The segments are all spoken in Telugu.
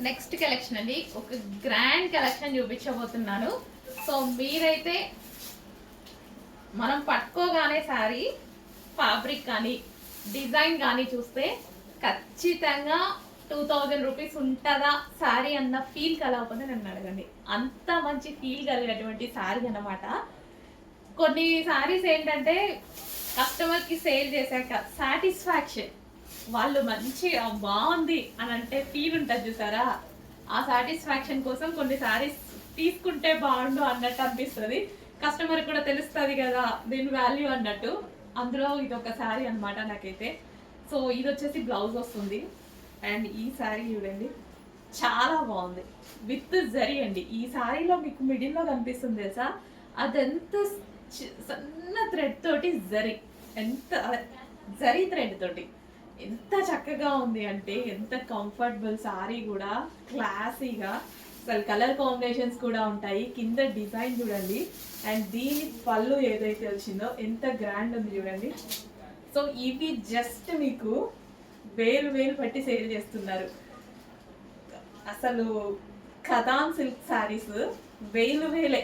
నెక్స్ట్ కలెక్షన్ అండి, ఒక గ్రాండ్ కలెక్షన్ చూపించబోతున్నాను. సో మీరైతే మనం పట్టుకోగానే శారీ ఫ్యాబ్రిక్ కానీ డిజైన్ కానీ చూస్తే ఖచ్చితంగా 2000 రూపీస్ ఉంటుందా శారీ అన్న ఫీల్ కలగకపోతే నన్ను అడగండి. అంత మంచి ఫీల్ కలిగేటువంటి శారీ అన్నమాట. కొన్ని శారీస్ ఏంటంటే కస్టమర్కి సేల్ చేశాక సాటిస్ఫాక్షన్, వాళ్ళు మంచిగా బాగుంది అని అంటే ఫీల్ ఉంటుంది చూసారా, ఆ సాటిస్ఫాక్షన్ కోసం కొన్ని శారీస్ తీసుకుంటే బాగుండు అన్నట్టు అనిపిస్తుంది. కస్టమర్ కూడా తెలుస్తుంది కదా దీని వాల్యూ అన్నట్టు. అందులో ఇది ఒక శారీ అనమాట నాకైతే. సో ఇది వచ్చేసి బ్లౌజ్ వస్తుంది. అండ్ ఈ శారీ చూడండి చాలా బాగుంది, విత్ జరీ అండి. ఈ శారీలో మీకు మిడిల్లో కనిపిస్తుంది తెలుసా, అదెంత సన్న థ్రెడ్ తోటి జరీ, ఎంత జరీ థ్రెడ్ తోటి ఎంత చక్కగా ఉంది అంటే, ఎంత కంఫర్టబుల్ శారీ కూడా, క్లాసీగా. అసలు కలర్ కాంబినేషన్స్ కూడా ఉంటాయి. కింద డిజైన్ చూడండి, అండ్ దీని పళ్ళు ఏదైతే వచ్చిందో ఎంత గ్రాండ్ ఉంది చూడండి. సో ఇవి జస్ట్ మీకు వేలు పట్టి సేల్ చేస్తున్నారు. అసలు కథాన్ సిల్క్ శారీస్ వేలే,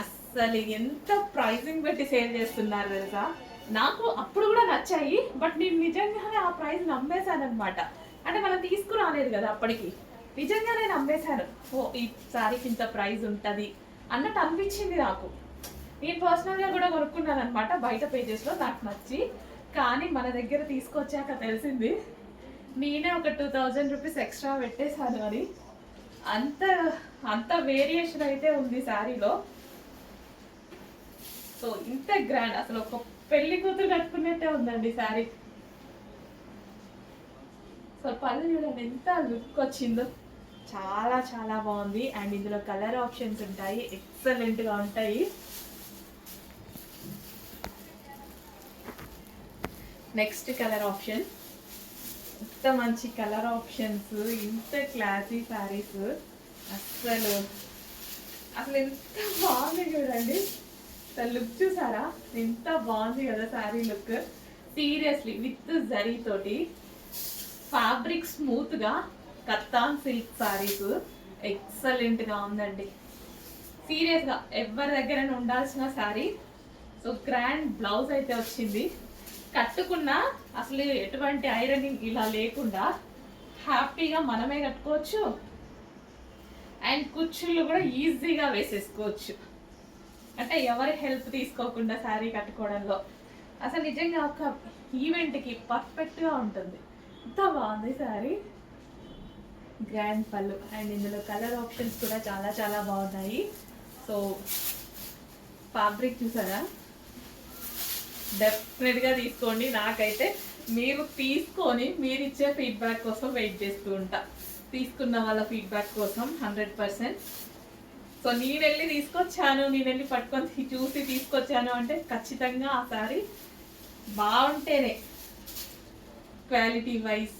అసలు ఎంత ప్రైజింగ్ పెట్టి సేల్ చేస్తున్నారు తెలుసా. నాకు అప్పుడు కూడా నచ్చాయి, బట్ నేను నిజంగానే ఆ ప్రైస్ నమ్మేశాను అనమాట. అంటే మనం తీసుకురాలేదు కదా అప్పటికి, నిజంగానే నమ్మేశాను. ఓ ఈ శారీకి ఇంత ప్రైస్ ఉంటుంది అన్నట్టు అనిపించింది నాకు. నేను పర్సనల్గా కూడా కొనుక్కున్నాను అనమాట బయట పేజెస్లో, నాకు నచ్చి. కానీ మన దగ్గర తీసుకొచ్చాక తెలిసింది నేనే ఒక 2000 రూపీస్ ఎక్స్ట్రా పెట్టేశాను అని. అంత వేరియేషన్ అయితే ఉంది శారీలో. సో ఇంత గ్రాండ్, అసలు ఒక పెళ్లి కూతురు కట్టుకున్నట్టే ఉందండి శారీ. సో పళ్ళు చూడండి ఎంత లుక్ వచ్చిందో, చాలా బాగుంది. అండ్ ఇందులో కలర్ ఆప్షన్స్ ఉంటాయి, ఎక్సలెంట్గా ఉంటాయి. నెక్స్ట్ కలర్ ఆప్షన్, ఇంత మంచి కలర్ ఆప్షన్స్, ఇంత క్లాసీ శారీస్, అసలు ఎంత బాగుంది చూడండి. లుక్ చూసారా ఎంత బాగుంది కదా sari look. Seriously with zari తోటి ఫ్యాబ్రిక్ స్మూత్ గా కత్తాన్ సిల్క్ శారీస్ ఎక్సలెంట్ గా ఉందండి. సీరియస్ గా ఎవరి దగ్గర ఉండాల్సిన శారీ. సో గ్రాండ్ బ్లౌజ్ అయితే వచ్చింది. కట్టుకున్నా అసలు ఎటువంటి ఐరనింగ్ ఇలా లేకుండా హ్యాపీగా మనమే కట్టుకోవచ్చు. అండ్ కుచ్చుళ్ళు కూడా ఈజీగా వేసేసుకోవచ్చు. అంటే ఎవరి హెల్ప్ తీసుకోకుండా శారీ కట్టుకోవడంలో అసలు నిజంగా ఒక ఈవెంట్కి పర్ఫెక్ట్గా ఉంటుంది. ఎంత బాగుంది శారీ. గ్రాండ్ పళ్ళు, అండ్ ఇందులో కలర్ ఆప్షన్స్ కూడా చాలా బాగున్నాయి. సో ఫ్యాబ్రిక్ చూసారా, డెఫినెట్గా తీసుకోండి. నాకైతే మీరు తీసుకొని మీరు ఇచ్చే ఫీడ్బ్యాక్ కోసం వెయిట్ చేస్తూ ఉంటా, తీసుకున్న వాళ్ళ ఫీడ్బ్యాక్ కోసం 100%. సో నేను వెళ్ళి తీసుకొచ్చాను, నేను వెళ్ళి పట్టుకొని చూసి తీసుకొచ్చాను అంటే ఖచ్చితంగా ఆ శారీ బాగుంటేనే, క్వాలిటీ వైజ్.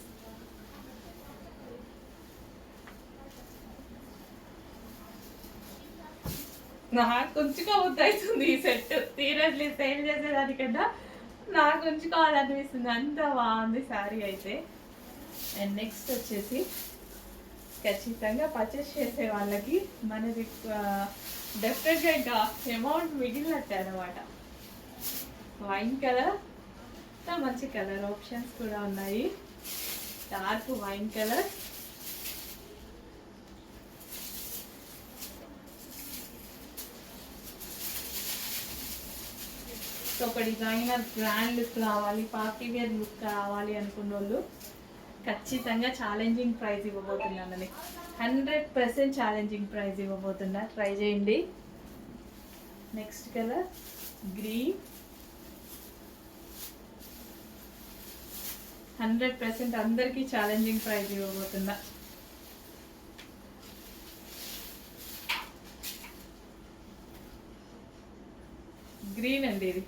నాకు ఉంచుకోవద్దు అవుతుంది ఈ సెట్. సీరియస్లీ సేల్ చేసేదానికన్నా నాకు ఉంచుకోవాలనిపిస్తుంది, అంత బాగుంది శారీ అయితే. అండ్ నెక్స్ట్ వచ్చేసి ఖచ్చితంగా పర్చేస్ చేసే వాళ్ళకి మనది డెఫినెట్గా ఇంకా అమౌంట్ మిగిలినట్టే అనమాట. వైన్ కలర్, మంచి కలర్ ఆప్షన్స్ కూడా ఉన్నాయి. డార్క్ వైన్ కలర్, సో ఒక డిజైనర్ గ్రాండ్ లుక్ రావాలి, పార్టీ వేర్ లుక్ రావాలి అనుకున్న వాళ్ళు ఖచ్చితంగా ఛాలెంజింగ్ ప్రైస్ ఇవ్వబోతున్నానని, 100% ఛాలెంజింగ్ ప్రైస్ ఇవ్వబోతున్నా. ట్రై చేయండి. నెక్స్ట్ కలర్ గ్రీన్, 100% అందరికీ ఛాలెంజింగ్ ప్రైస్ ఇవ్వబోతున్నా. గ్రీన్ అండి, ఇది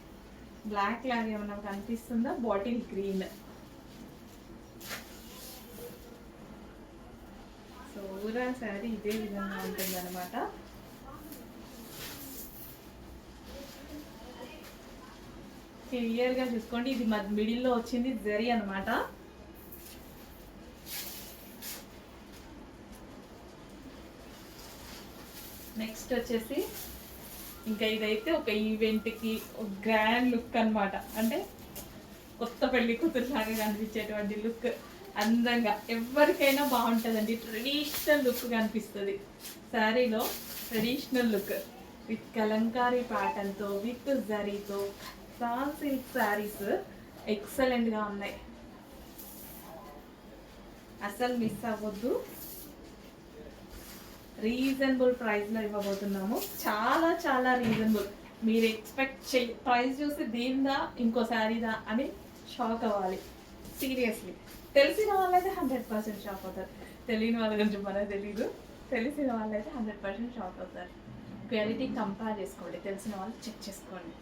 బ్లాక్ లాగా ఏమన్నా కనిపిస్తుందా, bottle green. So overall sari ఇదే విధంగా ఉంటుంది అనమాట. క్లియర్గా చూసుకోండి, ఇది మిడిల్లో వచ్చింది జరీ అనమాట. నెక్స్ట్ వచ్చేసి ఇంకా ఇదైతే ఒక ఈవెంట్కి ఒక గ్రాండ్ లుక్ అన్నమాట. అంటే కొత్త పెళ్లి కూతురులాగా కనిపించేటువంటి లుక్, అందంగా ఎవరికైనా బాగుంటుందండి. ట్రెడిషనల్ లుక్ కనిపిస్తుంది శారీలో. ట్రెడిషనల్ లుక్ విత్ కలంకారీ ప్యాటర్న్తో విత్ జరీతో సాన్ సిల్క్ శారీస్ ఎక్సలెంట్గా ఉన్నాయి. అసలు మిస్ అవ్వద్దు. రీజనబుల్ ప్రైస్లో ఇవ్వబోతున్నాము. చాలా చాలా రీజనబుల్. మీరు ఎక్స్పెక్ట్ ప్రైస్ చూసి దీనిదా ఇంకో శారీదా అని షాక్ అవ్వాలి. సీరియస్లీ తెలిసిన వాళ్ళైతే 100% షాక్ అవుతారు. తెలియని వాళ్ళ గురించి మనకు తెలీదు. తెలిసిన వాళ్ళైతే 100% షాక్ అవుతారు. క్వాలిటీ కంపేర్ చేసుకోండి, తెలిసిన వాళ్ళు చెక్ చేసుకోండి.